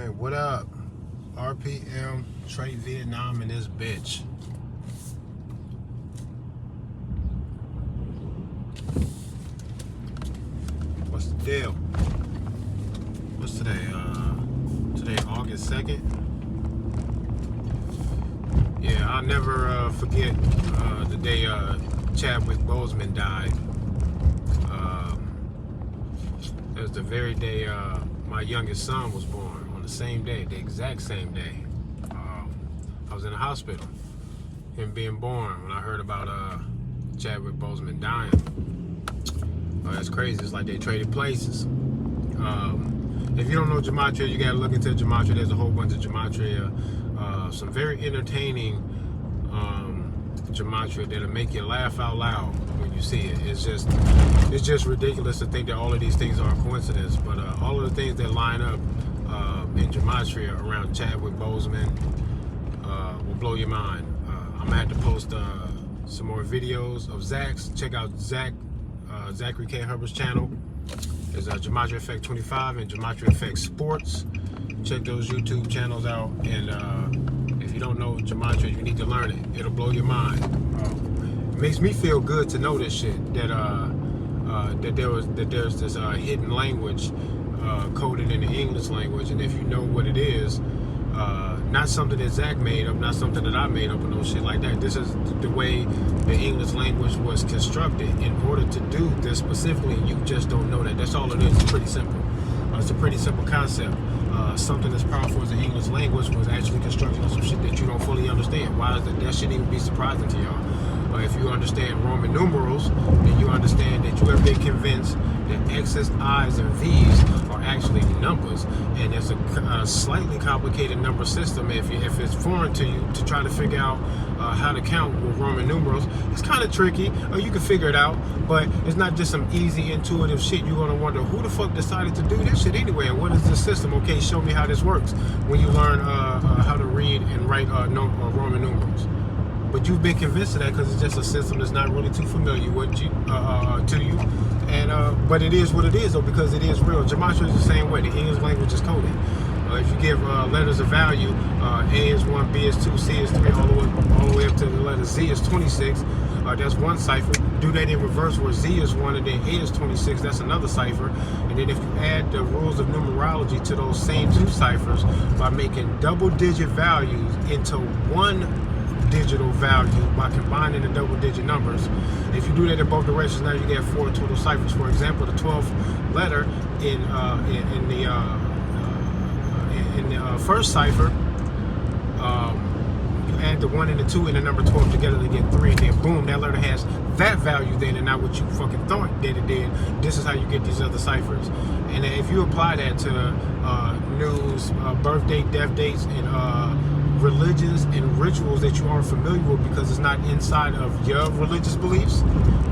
man? What up? RPM, Trade Vietnam, and this bitch. What's the deal? What's today? Today, August 2nd. Yeah, I'll never forget the day Chadwick Boseman died. That was the very day my youngest son was born, on the same day, the exact same day. I was in the hospital, him being born, when I heard about Chadwick Boseman dying. That's crazy. It's like they traded places. If you don't know gematria, you gotta look into gematria. There's a whole bunch of gematria, some very entertaining gematria that'll make you laugh out loud when you see it. It's just ridiculous to think that all of these things are a coincidence, but all of the things that line up in gematria around Chadwick Boseman will blow your mind. I'm gonna have to post some more videos of Zach's. Check out Zachary K. Hubbard's channel. There's Gematria Effect 25 and Gematria Effect Sports. Check those YouTube channels out, and if you don't know gematria, you need to learn it. It'll blow your mind. It makes me feel good to know this shit, that there's this hidden language coded in the English language, and if you know what it is, not something that Zach made up, not something that I made up, or no shit like that. This is the way the English language was constructed in order to do this specifically. You just don't know that. That's all it is. It's pretty simple. It's a pretty simple concept. Something as powerful as the English language was actually constructed on some shit that you don't fully understand. Why is that shouldn't even be surprising to y'all. If you understand Roman numerals, then you understand that you have been convinced that X's, I's, and V's are actually numbers, and it's a slightly complicated number system. If it's foreign to you to try to figure out how to count with Roman numerals, it's kind of tricky. You can figure it out, but it's not just some easy, intuitive shit. You're gonna wonder who the fuck decided to do this shit anyway, and what is this system? Okay, show me how this works. When you learn how to read and write Roman numerals. But you've been convinced of that because it's just a system that's not really too familiar with you, to you. And but it is what it is, though, because it is real. Gematria is the same way. The English language is coded. If you give letters of value, A is 1, B is 2, C is 3, all the way up to the letter Z is 26. That's one cipher. Do that in reverse, where Z is 1 and then A is 26. That's another cipher. And then if you add the rules of numerology to those same two ciphers by making double-digit values into one digital value by combining the double-digit numbers. If you do that in both directions, now you get 4 total ciphers. For example, the 12th letter in the first cipher, you add the 1 and the 2 and the number 12 together to get 3, and then boom, that letter has that value then, and not what you fucking thought that it did. This is how you get these other ciphers. And if you apply that to news, birth date, death dates, and religions and rituals that you aren't familiar with because it's not inside of your religious beliefs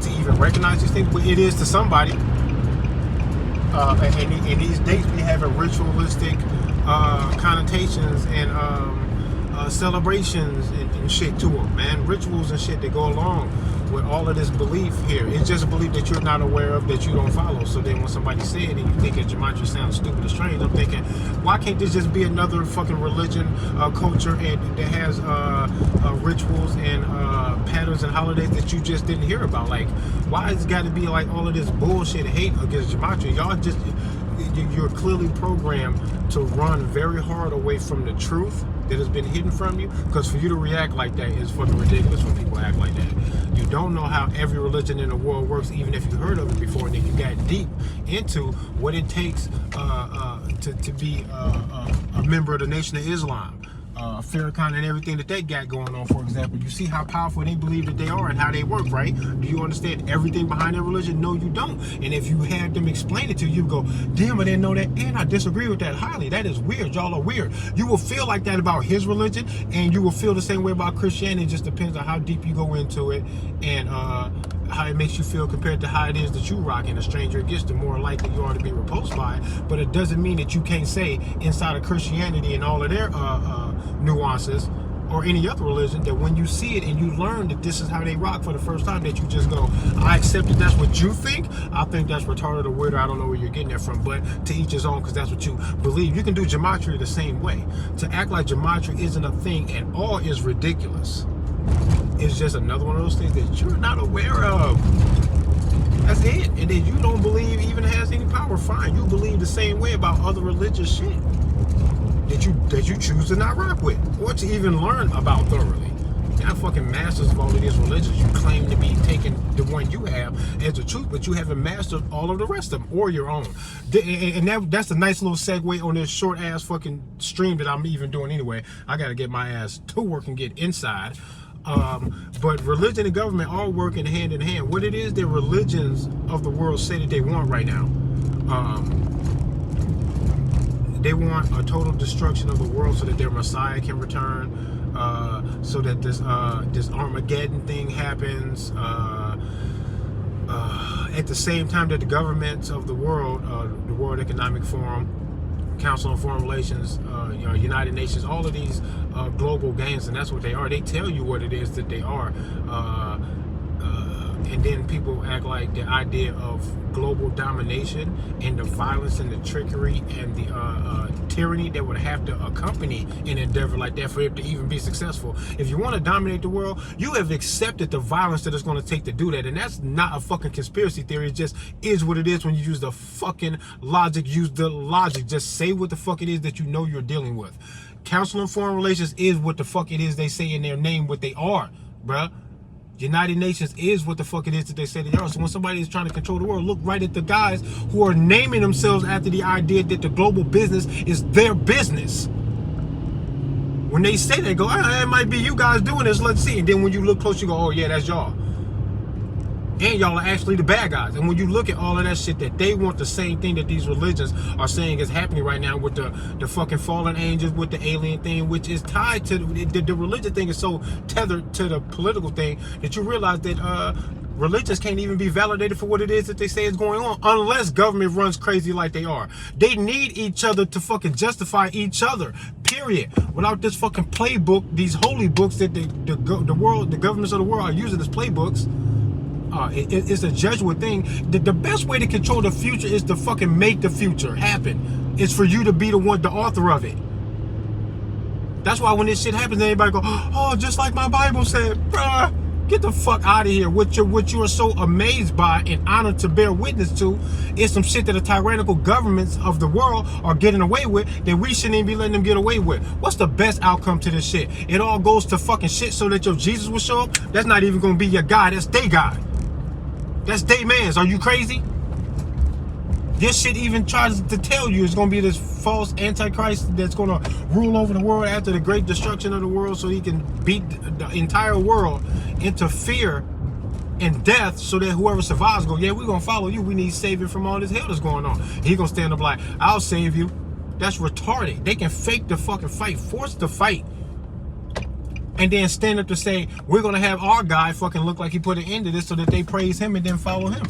to even recognize these things, but it is to somebody. And these dates be having ritualistic connotations and celebrations and shit to them, man. Rituals and shit that go along with all of this belief here. It's just a belief that you're not aware of, that you don't follow. So then when somebody say it and you think that gematria sounds stupid or strange, I'm thinking, why can't this just be another fucking religion, culture, and that has rituals and patterns and holidays that you just didn't hear about? Like, why has it got to be like all of this bullshit hate against gematria? Y'all just, you're clearly programmed to run very hard away from the truth that has been hidden from you, because for you to react like that is fucking ridiculous when people act like that. You don't know how every religion in the world works, even if you heard of it before, and then you got deep into what it takes to be a member of the Nation of Islam. Farrakhan and everything that they got going on, for example. You see how powerful they believe that they are and how they work, right? Do you understand everything behind their religion? No, you don't. And if you had them explain it to you, you go, damn, I didn't know that, and I disagree with that highly. That is weird. Y'all are weird. You will feel like that about his religion, and you will feel the same way about Christianity. It just depends on how deep you go into it and how it makes you feel compared to how it is that you rock. And the stranger it gets, the more likely you are to be repulsed by it. But it doesn't mean that you can't say inside of Christianity and all of their nuances or any other religion, that when you see it and you learn that this is how they rock for the first time, that you just go, I accept it, that's what you think. I think that's retarded or weird. I don't know where you're getting that from, but to each his own, because that's what you believe. You can do gematria the same way. To act like gematria isn't a thing at all is ridiculous. It's just another one of those things that you're not aware of. That's it. And then you don't believe even has any power. Fine, you believe the same way about other religious shit that you choose to not rock with, or to even learn about thoroughly. You're not fucking masters of all of these religions. You claim to be taking the one you have as the truth, but you haven't mastered all of the rest of them, or your own. And that's a nice little segue on this short ass fucking stream that I'm even doing anyway. I gotta get my ass to work and get inside. But religion and government all working hand in hand. What it is that religions of the world say that they want right now. They want a total destruction of the world so that their Messiah can return, so that this Armageddon thing happens. At the same time that the governments of the World Economic Forum, Council on Foreign Relations, United Nations, all of these global gangs, and that's what they are. They tell you what it is that they are. And then people act like the idea of global domination and the violence and the trickery and the tyranny that would have to accompany an endeavor like that for it to even be successful. If you want to dominate the world, you have accepted the violence that it's going to take to do that. And that's not a fucking conspiracy theory. It just is what it is when you use the fucking logic. Use the logic. Just say what the fuck it is that you know you're dealing with. Council on Foreign Relations is what the fuck it is they say in their name, what they are, bruh. United Nations is what the fuck it is that they say they are. So when somebody is trying to control the world, look right at the guys who are naming themselves after the idea that the global business is their business. When they say that, go, it might be you guys doing this, let's see. And then when you look close, you go, oh yeah, that's y'all. And y'all are actually the bad guys. And when you look at all of that shit, that they want the same thing that these religions are saying is happening right now with the fucking fallen angels, with the alien thing, which is tied to the religion thing is so tethered to the political thing that you realize that religions can't even be validated for what it is that they say is going on unless government runs crazy like they are. They need each other to fucking justify each other, period. Without this fucking playbook, these holy books that the governments of the world are using as playbooks, it's a Jesuit thing. The best way to control the future is to fucking make the future happen. It's for you to be the author of it. That's why when this shit happens, everybody go, oh, just like my Bible said, bruh. Get the fuck out of here. What you are so amazed by and honored to bear witness to is some shit that the tyrannical governments of the world are getting away with that we shouldn't even be letting them get away with. What's the best outcome to this shit? It all goes to fucking shit so that your Jesus will show up? That's not even gonna be your God. That's they God. That's they man's. Are you crazy? This shit even tries to tell you it's going to be this false antichrist that's going to rule over the world after the great destruction of the world so he can beat the entire world into fear and death so that whoever survives go, yeah, we're going to follow you. We need saving from all this hell that's going on. He going to stand up like, I'll save you. That's retarded. They can fake the fucking fight, force the fight, and then stand up to say, we're going to have our guy fucking look like he put an end to this so that they praise him and then follow him.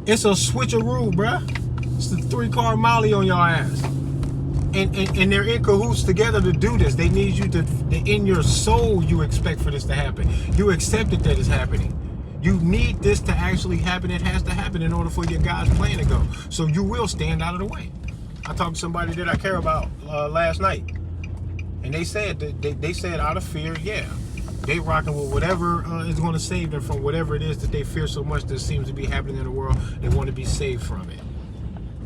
It's a switcheroo, bruh. It's the 3-card Molly on your ass. And they're in cahoots together to do this. They need you to, in your soul, you expect for this to happen. You accept it that it's happening. You need this to actually happen. It has to happen in order for your God's plan to go. So you will stand out of the way. I talked to somebody that I care about last night. And they said that they said out of fear, yeah. They rocking with whatever is going to save them from whatever it is that they fear so much that seems to be happening in the world. They want to be saved from it.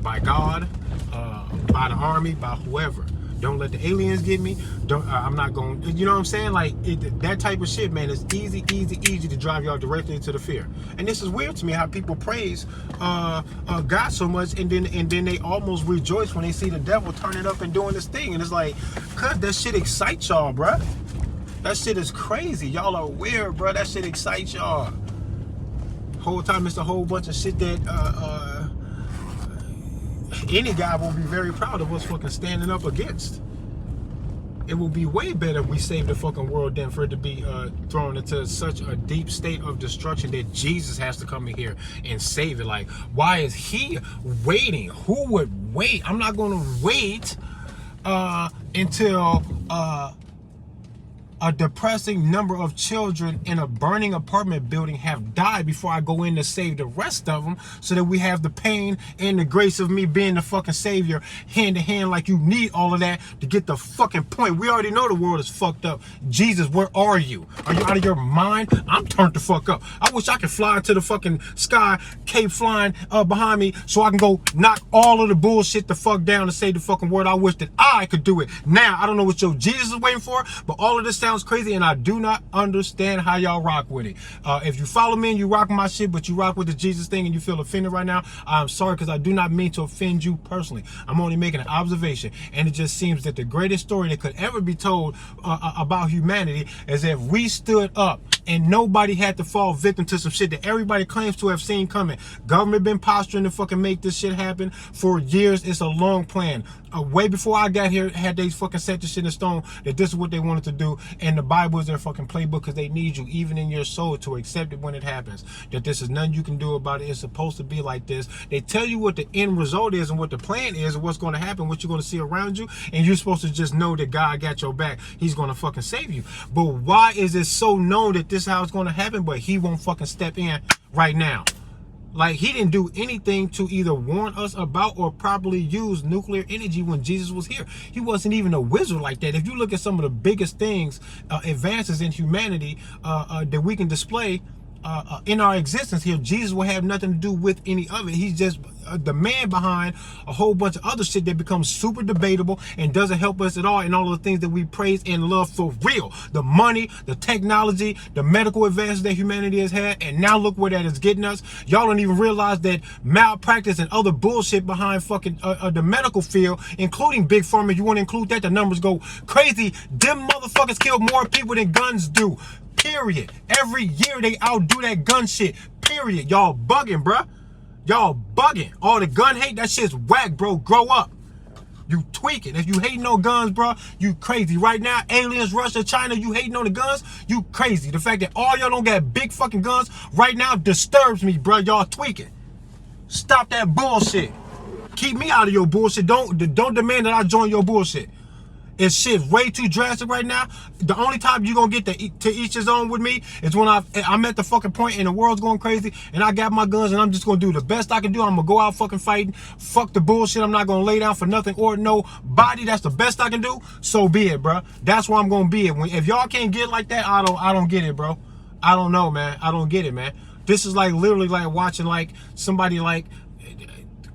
By God, by the army, by whoever. Don't let the aliens get me. I'm not going, you know what I'm saying? Like, that type of shit, man, is easy to drive y'all directly into the fear. And this is weird to me how people praise God so much and then they almost rejoice when they see the devil turning up and doing this thing. And it's like, cuz that shit excites y'all, bruh. That shit is crazy. Y'all are weird, bro. That shit excites y'all. Whole time it's a whole bunch of shit that any guy will be very proud of us fucking standing up against. It will be way better if we save the fucking world than for it to be thrown into such a deep state of destruction that Jesus has to come in here and save it. Like, why is he waiting? Who would wait? I'm not going to wait until A depressing number of children in a burning apartment building have died before I go in to save the rest of them, so that we have the pain and the grace of me being the fucking savior hand to hand. Like, you need all of that to get the fucking point. We already know the world is fucked up. Jesus, where are you? Are you out of your mind? I'm turned the fuck up. I wish I could fly into the fucking sky, cape flying behind me, so I can go knock all of the bullshit the fuck down and say the fucking word. I wish that I could do it. Now, I don't know what your Jesus is waiting for, but all of this sounds crazy, and I do not understand how y'all rock with it. If you follow me and you rock my shit, but you rock with the Jesus thing and you feel offended right now, I'm sorry, because I do not mean to offend you personally. I'm only making an observation, and it just seems that the greatest story that could ever be told about humanity is if we stood up and nobody had to fall victim to some shit that everybody claims to have seen coming. Government been posturing to fucking make this shit happen for years. It's a long plan. Way before I got here, had they fucking set this shit in stone that this is what they wanted to do, and the Bible is their fucking playbook, because they need you even in your soul to accept it when it happens. That this is nothing you can do about it. It's supposed to be like this. They tell you what the end result is and what the plan is and what's going to happen, what you're going to see around you, and you're supposed to just know that God got your back. He's going to fucking save you. But why is it so known that this is how it's going to happen, but he won't fucking step in right now? Like, he didn't do anything to either warn us about or properly use nuclear energy when Jesus was here. He wasn't even a wizard like that. If you look at some of the biggest things, advances in humanity that we can display in our existence here, Jesus will have nothing to do with any of it. He's just the man behind a whole bunch of other shit that becomes super debatable and doesn't help us at all in all of the things that we praise and love for real. The money, the technology, the medical advances that humanity has had, and now look where that is getting us. Y'all don't even realize that malpractice and other bullshit behind fucking the medical field, including big pharma, you want to include that, the numbers go crazy. Them motherfuckers kill more people than guns do. Period. Every year they outdo that gun shit. Period. Y'all bugging, bruh. Y'all bugging. All the gun hate, that shit's whack, bro. Grow up. You tweaking. If you hating on guns, bro, you crazy. Right now, aliens, Russia, China, you hating on the guns, you crazy. The fact that all y'all don't got big fucking guns right now disturbs me, bro. Y'all tweaking. Stop that bullshit. Keep me out of your bullshit. Don't demand that I join your bullshit. It's shit way too drastic right now. The only time you gonna get to each his own with me is when I'm at the fucking point and the world's going crazy and I got my guns and I'm just gonna do the best I can do. I'm gonna go out fucking fighting. Fuck the bullshit. I'm not gonna lay down for nothing or nobody. That's the best I can do. So be it, bro. That's where I'm gonna be it. If y'all can't get like that, I don't get it, bro. I don't know, man. I don't get it, man. This is like literally like watching like somebody like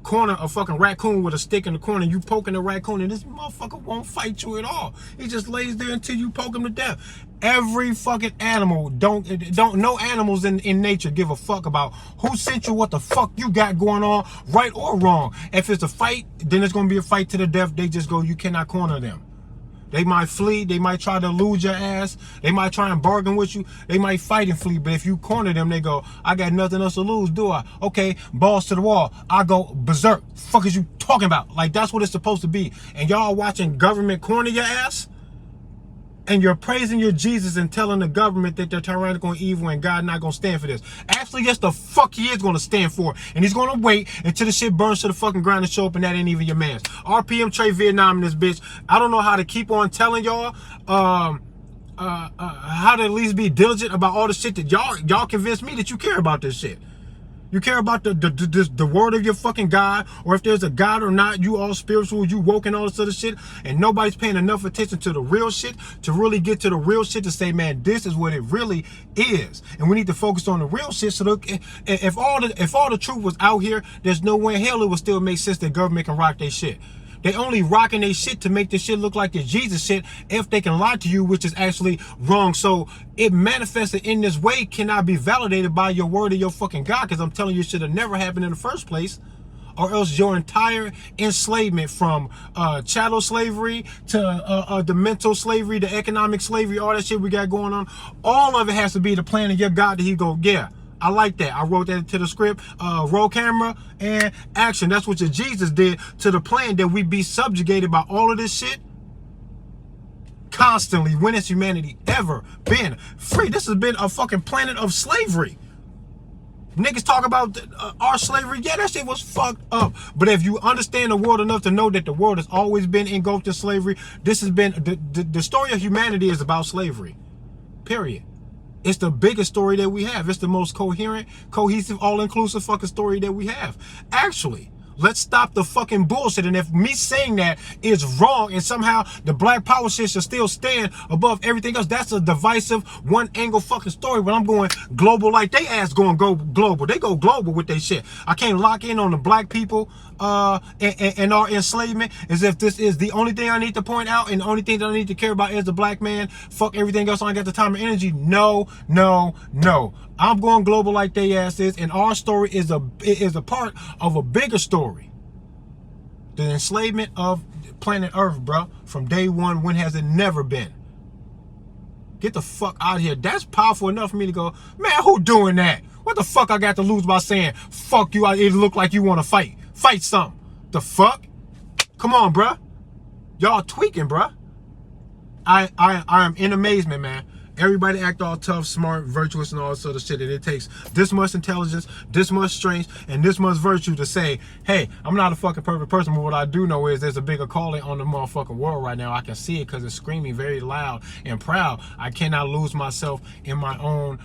corner a fucking raccoon with a stick in the corner, you poking the raccoon, and this motherfucker won't fight you at all. He just lays there until you poke him to death. Every fucking animal, no animals in nature give a fuck about who sent you, what the fuck you got going on, right or wrong. If it's a fight, then it's gonna be a fight to the death. They just go, you cannot corner them. They might flee. They might try to lose your ass. They might try and bargain with you. They might fight and flee. But if you corner them, they go, I got nothing else to lose, do I? Okay, balls to the wall. I go berserk. Fuck is you talking about? Like, that's what it's supposed to be. And y'all watching government corner your ass? And you're praising your Jesus and telling the government that they're tyrannical and evil and God not going to stand for this. Actually, yes, the fuck he is going to stand for it. And he's going to wait until the shit burns to the fucking ground and show up, and that ain't even your man's. RPM Trade Vietnam in this bitch. I don't know how to keep on telling y'all how to at least be diligent about all the shit that y'all convinced me that you care about this shit. You care about the word of your fucking God, or if there's a God or not, you all spiritual, you woke and all this other shit, and nobody's paying enough attention to the real shit to really get to the real shit to say, man, this is what it really is. And we need to focus on the real shit. So if all the truth was out here, there's no way in hell it would still make sense that government can rock their shit. They only rocking their shit to make this shit look like the Jesus shit if they can lie to you, which is actually wrong. So it manifested in this way cannot be validated by your word of your fucking God, because I'm telling you, it should have never happened in the first place. Or else your entire enslavement, from chattel slavery to the mental slavery, the economic slavery, all that shit we got going on, all of it has to be the plan of your God that he go, yeah, I like that. I wrote that into the script. Roll camera and action. That's what your Jesus did to the plan, that we be subjugated by all of this shit constantly. When has humanity ever been free? This has been a fucking planet of slavery. Niggas talk about our slavery. Yeah, that shit was fucked up. But if you understand the world enough to know that the world has always been engulfed in slavery, this has been the story of humanity is about slavery. Period. It's the biggest story that we have. It's the most coherent, cohesive, all-inclusive fucking story that we have. Actually, let's stop the fucking bullshit. And if me saying that is wrong and somehow the black power shit should still stand above everything else, that's a divisive, one-angle fucking story. When I'm going global like they ass going go global. They go global with their shit. I can't lock in on the black people and our enslavement as if this is the only thing I need to point out and the only thing that I need to care about is the black man. Fuck everything else. I ain't got the time or energy. No, no, no. I'm going global like they ass is, and our story is a part of a bigger story. The enslavement of planet Earth, bro. From day one, when has it never been? Get the fuck out of here. That's powerful enough for me to go, man, who doing that? What the fuck I got to lose by saying, fuck you, it look like you want to fight. Fight something. The fuck? Come on, bruh. Y'all tweaking, bruh. I am in amazement, man. Everybody act all tough, smart, virtuous, and all this other shit. And it takes this much intelligence, this much strength, and this much virtue to say, hey, I'm not a fucking perfect person, but what I do know is there's a bigger calling on the motherfucking world right now. I can see it because it's screaming very loud and proud. I cannot lose myself in my own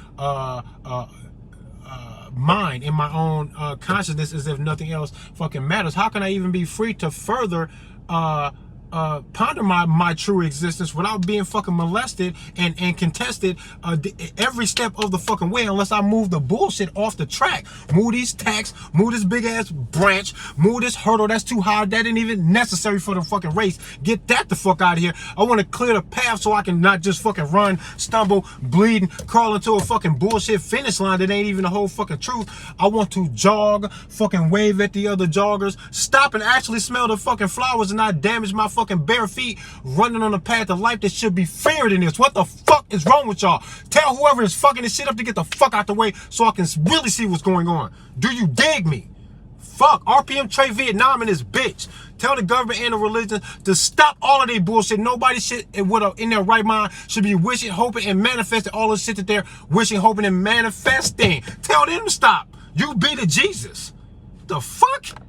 mind, in my own consciousness, as if nothing else fucking matters. How can I even be free to further ponder my true existence without being fucking molested and contested every step of the fucking way, unless I move the bullshit off the track? Move these tacks, move this big ass branch, move this hurdle that's too high, that ain't even necessary for the fucking race. Get that the fuck out of here. I want to clear the path so I can not just fucking run, stumble, bleed, and crawl into a fucking bullshit finish line that ain't even the whole fucking truth. I want to jog, fucking wave at the other joggers, stop and actually smell the fucking flowers and not damage my fucking bare feet running on a path of life that should be freer than this. What the fuck is wrong with y'all? Tell whoever is fucking this shit up to get the fuck out the way so I can really see what's going on. Do you dig me? Fuck RPM Trade Vietnam and this bitch. Tell the government and the religion to stop all of their bullshit. Nobody shit in their right mind should be wishing, hoping, and manifesting all the shit that they're wishing, hoping, and manifesting. Tell them to stop. You be the Jesus. The fuck?